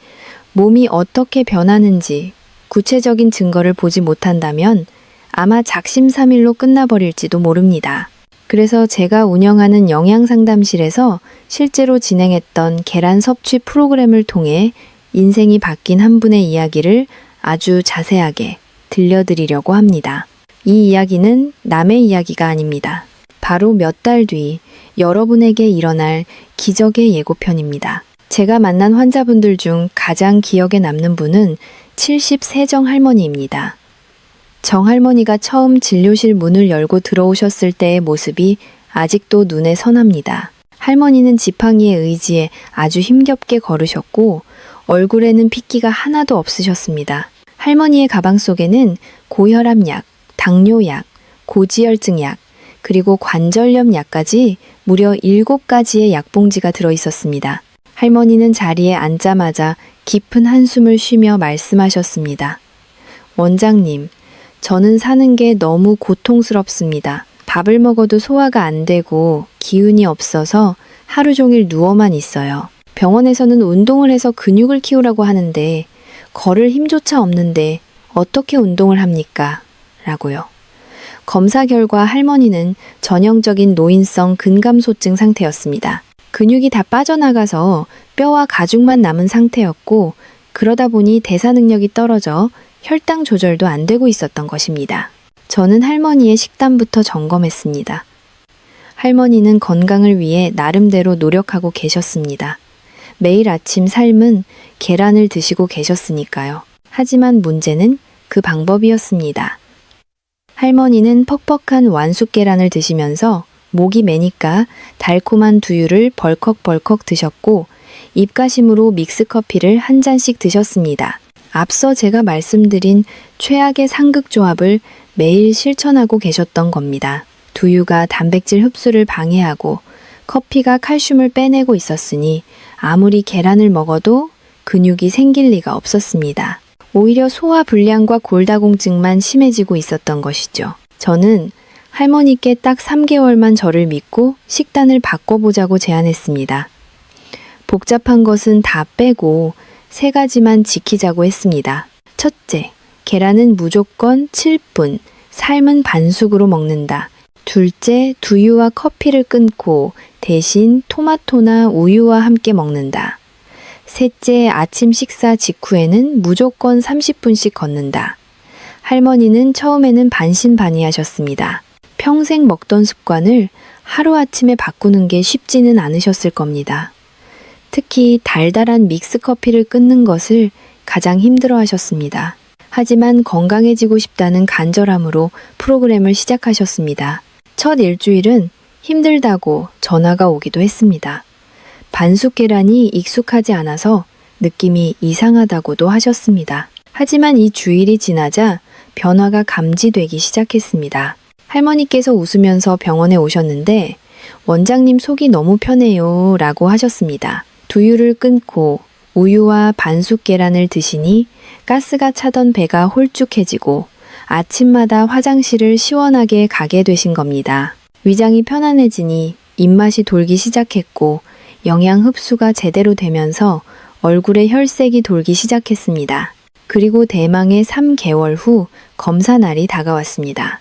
A: 몸이 어떻게 변하는지 구체적인 증거를 보지 못한다면 아마 작심삼일로 끝나버릴지도 모릅니다. 그래서 제가 운영하는 영양상담실에서 실제로 진행했던 계란 섭취 프로그램을 통해 인생이 바뀐 한 분의 이야기를 아주 자세하게 들려드리려고 합니다. 이 이야기는 남의 이야기가 아닙니다. 바로 몇 달 뒤 여러분에게 일어날 기적의 예고편입니다. 제가 만난 환자분들 중 가장 기억에 남는 분은 73정 할머니입니다. 정 할머니가 처음 진료실 문을 열고 들어오셨을 때의 모습이 아직도 눈에 선합니다. 할머니는 지팡이에 의지해 아주 힘겹게 걸으셨고 얼굴에는 핏기가 하나도 없으셨습니다. 할머니의 가방 속에는 고혈압약, 당뇨약, 고지혈증약, 그리고 관절염 약까지 무려 7가지의 약봉지가 들어있었습니다. 할머니는 자리에 앉자마자 깊은 한숨을 쉬며 말씀하셨습니다. 원장님, 저는 사는 게 너무 고통스럽습니다. 밥을 먹어도 소화가 안 되고 기운이 없어서 하루 종일 누워만 있어요. 병원에서는 운동을 해서 근육을 키우라고 하는데 걸을 힘조차 없는데 어떻게 운동을 합니까? 라고요. 검사 결과 할머니는 전형적인 노인성 근감소증 상태였습니다. 근육이 다 빠져나가서 뼈와 가죽만 남은 상태였고 그러다 보니 대사 능력이 떨어져 혈당 조절도 안 되고 있었던 것입니다. 저는 할머니의 식단부터 점검했습니다. 할머니는 건강을 위해 나름대로 노력하고 계셨습니다. 매일 아침 삶은 계란을 드시고 계셨으니까요. 하지만 문제는 그 방법이었습니다. 할머니는 퍽퍽한 완숙 계란을 드시면서 목이 메니까 달콤한 두유를 벌컥벌컥 드셨고 입가심으로 믹스커피를 한 잔씩 드셨습니다. 앞서 제가 말씀드린 최악의 상극조합을 매일 실천하고 계셨던 겁니다. 두유가 단백질 흡수를 방해하고 커피가 칼슘을 빼내고 있었으니 아무리 계란을 먹어도 근육이 생길 리가 없었습니다. 오히려 소화 불량과 골다공증만 심해지고 있었던 것이죠. 저는 할머니께 딱 3개월만 저를 믿고 식단을 바꿔보자고 제안했습니다. 복잡한 것은 다 빼고 3가지만 지키자고 했습니다. 첫째, 계란은 무조건 7분, 삶은 반숙으로 먹는다. 둘째, 두유와 커피를 끊고 대신 토마토나 우유와 함께 먹는다. 셋째, 아침 식사 직후에는 무조건 30분씩 걷는다. 할머니는 처음에는 반신반의하셨습니다. 평생 먹던 습관을 하루아침에 바꾸는 게 쉽지는 않으셨을 겁니다. 특히 달달한 믹스커피를 끊는 것을 가장 힘들어하셨습니다. 하지만 건강해지고 싶다는 간절함으로 프로그램을 시작하셨습니다. 첫 일주일은 힘들다고 전화가 오기도 했습니다. 반숙 계란이 익숙하지 않아서 느낌이 이상하다고도 하셨습니다. 하지만 이 주일이 지나자 변화가 감지되기 시작했습니다. 할머니께서 웃으면서 병원에 오셨는데 원장님 속이 너무 편해요 라고 하셨습니다. 두유를 끊고 우유와 반숙 계란을 드시니 가스가 차던 배가 홀쭉해지고 아침마다 화장실을 시원하게 가게 되신 겁니다. 위장이 편안해지니 입맛이 돌기 시작했고 영양 흡수가 제대로 되면서 얼굴에 혈색이 돌기 시작했습니다. 그리고 대망의 3개월 후 검사 날이 다가왔습니다.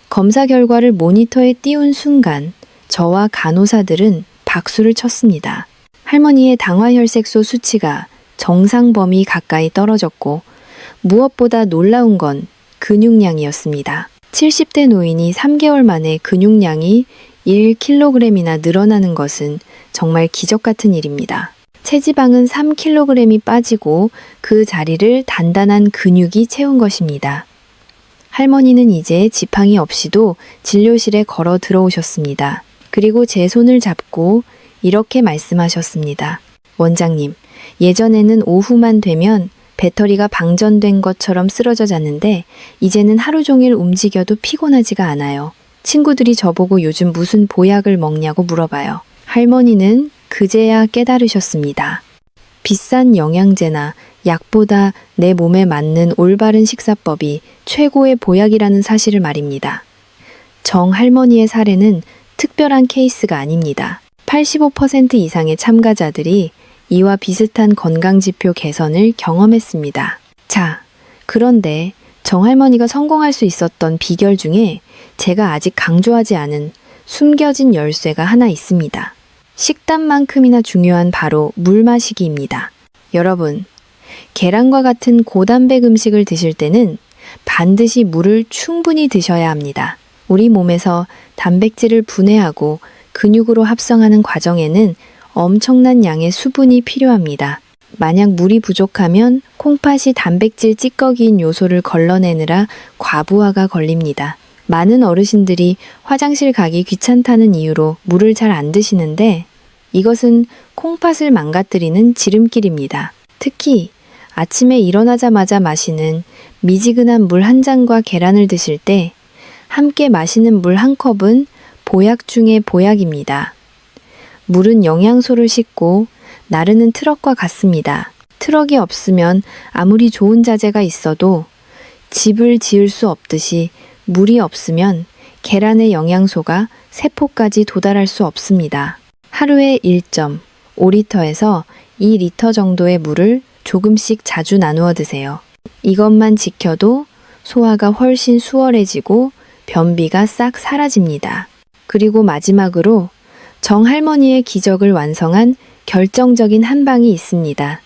A: 검사 결과를 모니터에 띄운 순간 저와 간호사들은 박수를 쳤습니다. 할머니의 당화혈색소 수치가 정상 범위 가까이 떨어졌고 무엇보다 놀라운 건 근육량이었습니다. 70대 노인이 3개월 만에 근육량이 1kg이나 늘어나는 것은 정말 기적 같은 일입니다. 체지방은 3kg이 빠지고 그 자리를 단단한 근육이 채운 것입니다. 할머니는 이제 지팡이 없이도 진료실에 걸어 들어오셨습니다. 그리고 제 손을 잡고 이렇게 말씀하셨습니다. 원장님, 예전에는 오후만 되면 배터리가 방전된 것처럼 쓰러져 잤는데 이제는 하루 종일 움직여도 피곤하지가 않아요. 친구들이 저보고 요즘 무슨 보약을 먹냐고 물어봐요. 할머니는 그제야 깨달으셨습니다. 비싼 영양제나 약보다 내 몸에 맞는 올바른 식사법이 최고의 보약이라는 사실을 말입니다. 정 할머니의 사례는 특별한 케이스가 아닙니다. 85% 이상의 참가자들이 이와 비슷한 건강지표 개선을 경험했습니다. 자, 그런데 정할머니가 성공할 수 있었던 비결 중에 제가 아직 강조하지 않은 숨겨진 열쇠가 하나 있습니다. 식단만큼이나 중요한 바로 물 마시기입니다. 여러분, 계란과 같은 고단백 음식을 드실 때는 반드시 물을 충분히 드셔야 합니다. 우리 몸에서 단백질을 분해하고 근육으로 합성하는 과정에는 엄청난 양의 수분이 필요합니다. 만약 물이 부족하면 콩팥이 단백질 찌꺼기인 요소를 걸러내느라 과부하가 걸립니다. 많은 어르신들이 화장실 가기 귀찮다는 이유로 물을 잘 안 드시는데 이것은 콩팥을 망가뜨리는 지름길입니다. 특히 아침에 일어나자마자 마시는 미지근한 물 한 잔과 계란을 드실 때 함께 마시는 물 한 컵은 보약 중의 보약입니다. 물은 영양소를 싣고 나르는 트럭과 같습니다. 트럭이 없으면 아무리 좋은 자재가 있어도 집을 지을 수 없듯이 물이 없으면 계란의 영양소가 세포까지 도달할 수 없습니다. 하루에 1.5리터에서 2리터 정도의 물을 조금씩 자주 나누어 드세요. 이것만 지켜도 소화가 훨씬 수월해지고 변비가 싹 사라집니다. 그리고 마지막으로 정할머니의 기적을 완성한 결정적인 한 방이 있습니다.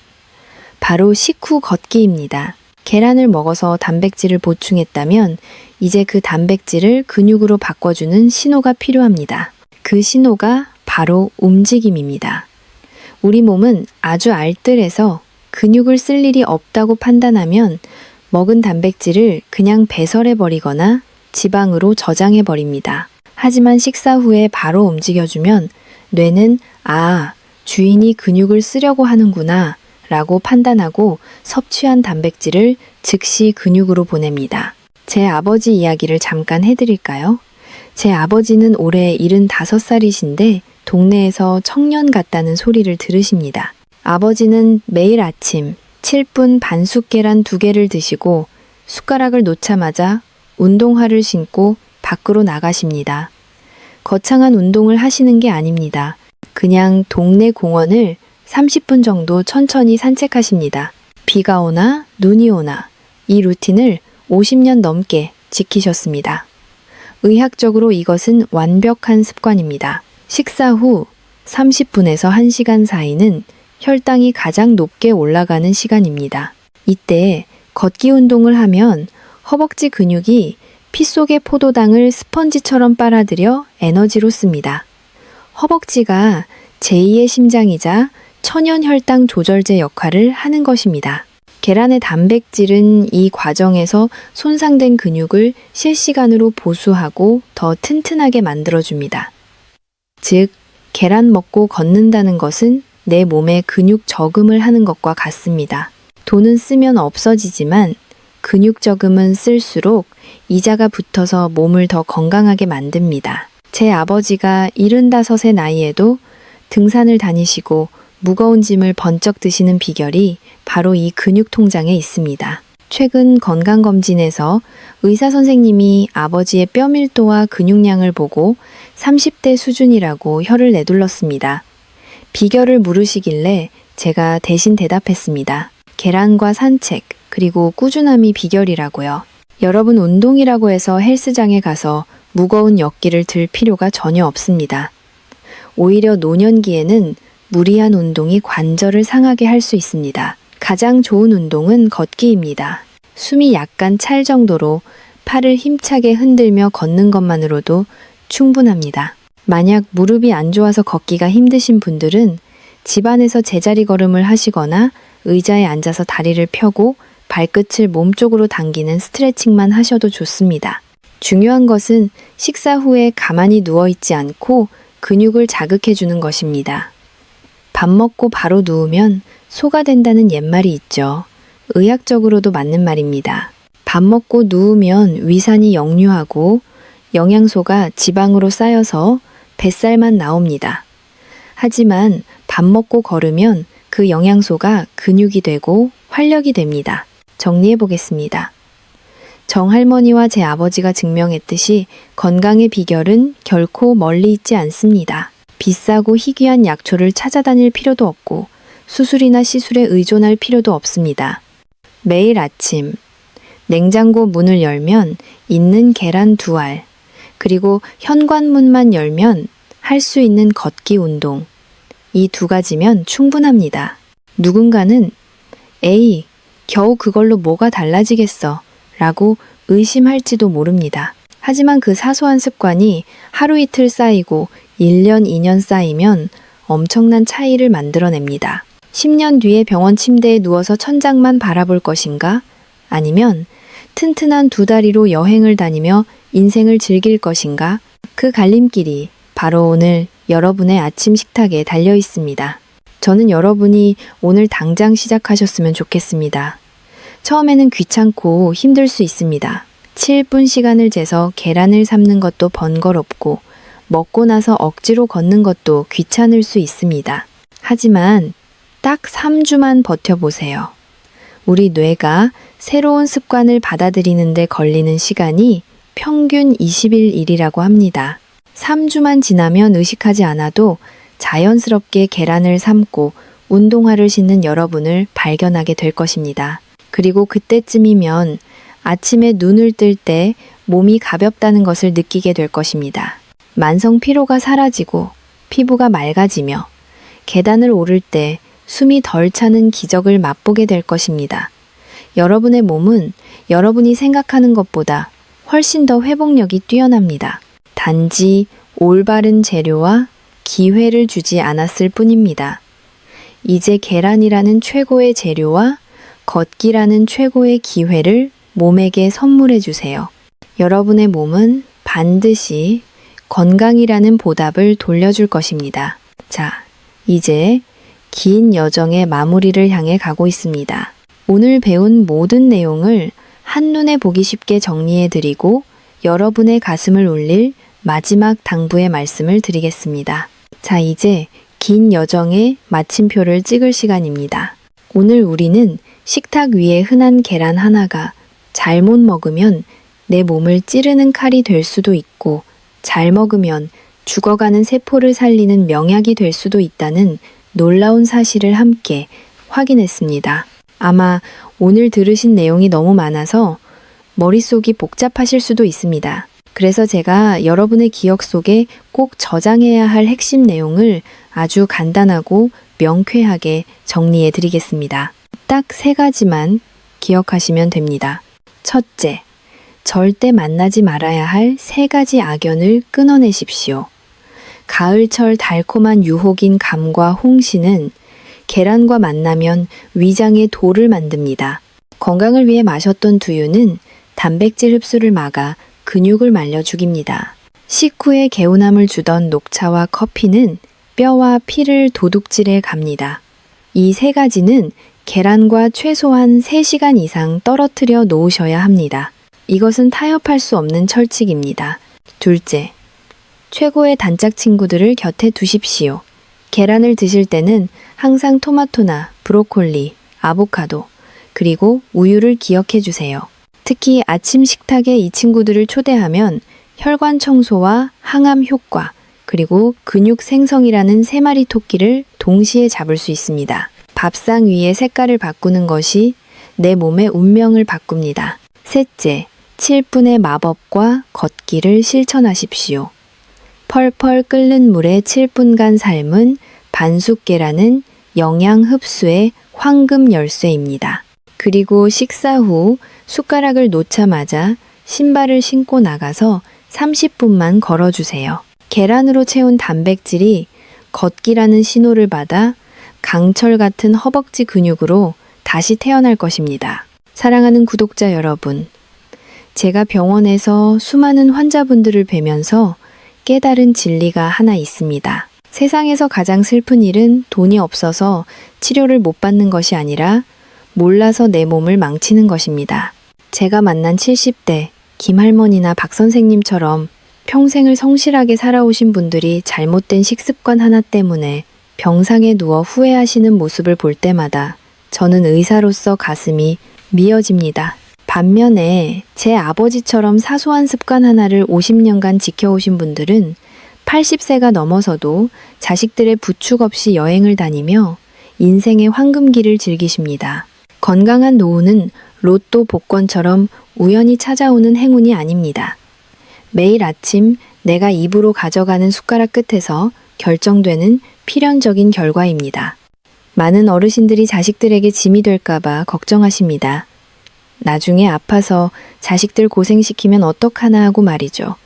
A: 바로 식후 걷기입니다. 계란을 먹어서 단백질을 보충했다면 이제 그 단백질을 근육으로 바꿔주는 신호가 필요합니다. 그 신호가 바로 움직임입니다. 우리 몸은 아주 알뜰해서 근육을 쓸 일이 없다고 판단하면 먹은 단백질을 그냥 배설해버리거나 지방으로 저장해버립니다. 하지만 식사 후에 바로 움직여주면 뇌는 주인이 근육을 쓰려고 하는구나 라고 판단하고 섭취한 단백질을 즉시 근육으로 보냅니다. 제 아버지 이야기를 잠깐 해드릴까요? 제 아버지는 올해 75살이신데 동네에서 청년 같다는 소리를 들으십니다. 아버지는 매일 아침 7분 반숙 계란 2개를 드시고 숟가락을 놓자마자 운동화를 신고 밖으로 나가십니다. 거창한 운동을 하시는 게 아닙니다. 그냥 동네 공원을 30분 정도 천천히 산책하십니다. 비가 오나 눈이 오나 이 루틴을 50년 넘게 지키셨습니다. 의학적으로 이것은 완벽한 습관입니다. 식사 후 30분에서 1시간 사이는 혈당이 가장 높게 올라가는 시간입니다. 이때 걷기 운동을 하면 허벅지 근육이 피 속의 포도당을 스펀지처럼 빨아들여 에너지로 씁니다. 허벅지가 제2의 심장이자 천연 혈당 조절제 역할을 하는 것입니다. 계란의 단백질은 이 과정에서 손상된 근육을 실시간으로 보수하고 더 튼튼하게 만들어줍니다. 즉, 계란 먹고 걷는다는 것은 내 몸에 근육 저금을 하는 것과 같습니다. 돈은 쓰면 없어지지만 근육 저금은 쓸수록 이자가 붙어서 몸을 더 건강하게 만듭니다. 제 아버지가 75의 나이에도 등산을 다니시고 무거운 짐을 번쩍 드시는 비결이 바로 이 근육 통장에 있습니다. 최근 건강검진에서 의사 선생님이 아버지의 뼈 밀도와 근육량을 보고 30대 수준이라고 혀를 내둘렀습니다. 비결을 물으시길래 제가 대신 대답했습니다. 계란과 산책, 그리고 꾸준함이 비결이라고요. 여러분, 운동이라고 해서 헬스장에 가서 무거운 역기를 들 필요가 전혀 없습니다. 오히려 노년기에는 무리한 운동이 관절을 상하게 할 수 있습니다. 가장 좋은 운동은 걷기입니다. 숨이 약간 찰 정도로 팔을 힘차게 흔들며 걷는 것만으로도 충분합니다. 만약 무릎이 안 좋아서 걷기가 힘드신 분들은 집안에서 제자리 걸음을 하시거나 의자에 앉아서 다리를 펴고 발끝을 몸쪽으로 당기는 스트레칭만 하셔도 좋습니다. 중요한 것은 식사 후에 가만히 누워있지 않고 근육을 자극해주는 것입니다. 밥 먹고 바로 누우면 소가 된다는 옛말이 있죠. 의학적으로도 맞는 말입니다. 밥 먹고 누우면 위산이 역류하고 영양소가 지방으로 쌓여서 뱃살만 나옵니다. 하지만 밥 먹고 걸으면 그 영양소가 근육이 되고 활력이 됩니다. 정리해 보겠습니다. 정할머니와 제 아버지가 증명했듯이 건강의 비결은 결코 멀리 있지 않습니다. 비싸고 희귀한 약초를 찾아다닐 필요도 없고 수술이나 시술에 의존할 필요도 없습니다. 매일 아침 냉장고 문을 열면 있는 계란 2알, 그리고 현관문만 열면 할 수 있는 걷기 운동, 이 2가지면 충분합니다. 누군가는 에이, 겨우 그걸로 뭐가 달라지겠어 라고 의심할지도 모릅니다. 하지만 그 사소한 습관이 하루 이틀 쌓이고 1년, 2년 쌓이면 엄청난 차이를 만들어냅니다. 10년 뒤에 병원 침대에 누워서 천장만 바라볼 것인가? 아니면 튼튼한 2다리로 여행을 다니며 인생을 즐길 것인가? 그 갈림길이 바로 오늘 여러분의 아침 식탁에 달려 있습니다. 저는 여러분이 오늘 당장 시작하셨으면 좋겠습니다. 처음에는 귀찮고 힘들 수 있습니다. 7분 시간을 재서 계란을 삶는 것도 번거롭고 먹고 나서 억지로 걷는 것도 귀찮을 수 있습니다. 하지만 딱 3주만 버텨보세요. 우리 뇌가 새로운 습관을 받아들이는 데 걸리는 시간이 평균 21일이라고 합니다. 3주만 지나면 의식하지 않아도 자연스럽게 계란을 삶고 운동화를 신는 여러분을 발견하게 될 것입니다. 그리고 그때쯤이면 아침에 눈을 뜰 때 몸이 가볍다는 것을 느끼게 될 것입니다. 만성 피로가 사라지고 피부가 맑아지며 계단을 오를 때 숨이 덜 차는 기적을 맛보게 될 것입니다. 여러분의 몸은 여러분이 생각하는 것보다 훨씬 더 회복력이 뛰어납니다. 단지 올바른 재료와 기회를 주지 않았을 뿐입니다. 이제 계란이라는 최고의 재료와 걷기라는 최고의 기회를 몸에게 선물해 주세요. 여러분의 몸은 반드시 건강이라는 보답을 돌려줄 것입니다. 자, 이제 긴 여정의 마무리를 향해 가고 있습니다. 오늘 배운 모든 내용을 한눈에 보기 쉽게 정리해 드리고 여러분의 가슴을 울릴 마지막 당부의 말씀을 드리겠습니다. 자, 이제 긴 여정의 마침표를 찍을 시간입니다. 오늘 우리는 식탁 위에 흔한 계란 하나가 잘못 먹으면 내 몸을 찌르는 칼이 될 수도 있고 잘 먹으면 죽어가는 세포를 살리는 명약이 될 수도 있다는 놀라운 사실을 함께 확인했습니다. 아마 오늘 들으신 내용이 너무 많아서 머릿속이 복잡하실 수도 있습니다. 그래서 제가 여러분의 기억 속에 꼭 저장해야 할 핵심 내용을 아주 간단하고 명쾌하게 정리해 드리겠습니다. 딱 3가지만 기억하시면 됩니다. 첫째, 절대 만나지 말아야 할 3가지 악연을 끊어내십시오. 가을철 달콤한 유혹인 감과 홍시는 계란과 만나면 위장에 돌을 만듭니다. 건강을 위해 마셨던 두유는 단백질 흡수를 막아 근육을 말려 죽입니다. 식후에 개운함을 주던 녹차와 커피는 뼈와 피를 도둑질해 갑니다. 이 3가지는 계란과 최소한 3시간 이상 떨어뜨려 놓으셔야 합니다. 이것은 타협할 수 없는 철칙입니다. 둘째, 최고의 단짝 친구들을 곁에 두십시오. 계란을 드실 때는 항상 토마토나 브로콜리, 아보카도, 그리고 우유를 기억해 주세요. 특히 아침 식탁에 이 친구들을 초대하면 혈관 청소와 항암 효과, 그리고 근육 생성이라는 3마리 토끼를 동시에 잡을 수 있습니다. 밥상 위의 색깔을 바꾸는 것이 내 몸의 운명을 바꿉니다. 셋째, 7분의 마법과 걷기를 실천하십시오. 펄펄 끓는 물에 7분간 삶은 반숙 계란은 영양 흡수의 황금 열쇠입니다. 그리고 식사 후 숟가락을 놓자마자 신발을 신고 나가서 30분만 걸어주세요. 계란으로 채운 단백질이 걷기라는 신호를 받아 강철 같은 허벅지 근육으로 다시 태어날 것입니다. 사랑하는 구독자 여러분, 제가 병원에서 수많은 환자분들을 뵈면서 깨달은 진리가 하나 있습니다. 세상에서 가장 슬픈 일은 돈이 없어서 치료를 못 받는 것이 아니라 몰라서 내 몸을 망치는 것입니다. 제가 만난 70대 김할머니나 박선생님처럼 평생을 성실하게 살아오신 분들이 잘못된 식습관 하나 때문에 병상에 누워 후회하시는 모습을 볼 때마다 저는 의사로서 가슴이 미어집니다. 반면에 제 아버지처럼 사소한 습관 하나를 50년간 지켜오신 분들은 80세가 넘어서도 자식들의 부축 없이 여행을 다니며 인생의 황금기를 즐기십니다. 건강한 노후는 로또 복권처럼 우연히 찾아오는 행운이 아닙니다. 매일 아침 내가 입으로 가져가는 숟가락 끝에서 결정되는 필연적인 결과입니다. 많은 어르신들이 자식들에게 짐이 될까봐 걱정하십니다. 나중에 아파서 자식들 고생시키면 어떡하나 하고 말이죠.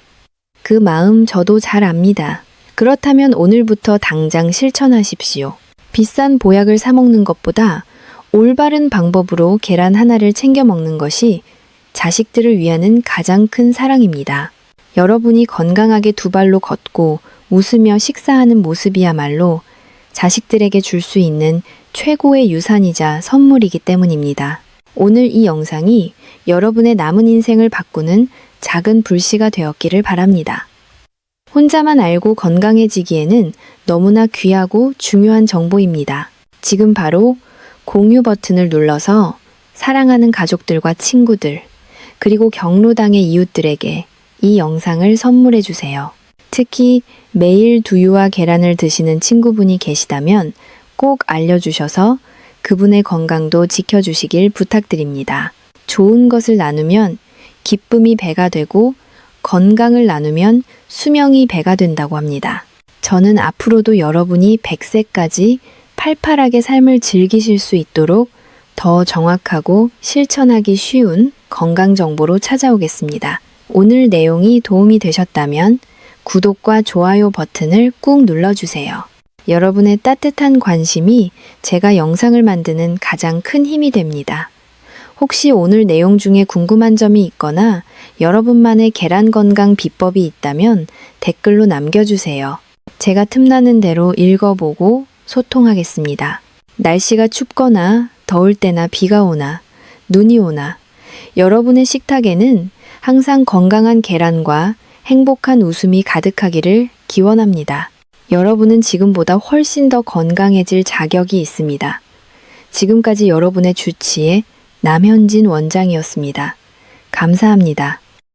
A: 그 마음 저도 잘 압니다. 그렇다면 오늘부터 당장 실천하십시오. 비싼 보약을 사 먹는 것보다 올바른 방법으로 계란 하나를 챙겨 먹는 것이 자식들을 위하는 가장 큰 사랑입니다. 여러분이 건강하게 2발로 걷고 웃으며 식사하는 모습이야말로 자식들에게 줄 수 있는 최고의 유산이자 선물이기 때문입니다. 오늘 이 영상이 여러분의 남은 인생을 바꾸는 작은 불씨가 되었기를 바랍니다. 혼자만 알고 건강해지기에는 너무나 귀하고 중요한 정보입니다. 지금 바로 공유 버튼을 눌러서 사랑하는 가족들과 친구들, 그리고 경로당의 이웃들에게 이 영상을 선물해 주세요. 특히 매일 두유와 계란을 드시는 친구분이 계시다면 꼭 알려주셔서 그분의 건강도 지켜주시길 부탁드립니다. 좋은 것을 나누면 기쁨이 배가 되고 건강을 나누면 수명이 배가 된다고 합니다. 저는 앞으로도 여러분이 100세까지 팔팔하게 삶을 즐기실 수 있도록 더 정확하고 실천하기 쉬운 건강 정보로 찾아오겠습니다. 오늘 내용이 도움이 되셨다면 구독과 좋아요 버튼을 꾹 눌러주세요. 여러분의 따뜻한 관심이 제가 영상을 만드는 가장 큰 힘이 됩니다. 혹시 오늘 내용 중에 궁금한 점이 있거나 여러분만의 계란 건강 비법이 있다면 댓글로 남겨주세요. 제가 틈나는 대로 읽어보고 소통하겠습니다. 날씨가 춥거나 더울 때나 비가 오나 눈이 오나 여러분의 식탁에는 항상 건강한 계란과 행복한 웃음이 가득하기를 기원합니다. 여러분은 지금보다 훨씬 더 건강해질 자격이 있습니다. 지금까지 여러분의 주치의 남현진 원장이었습니다. 감사합니다.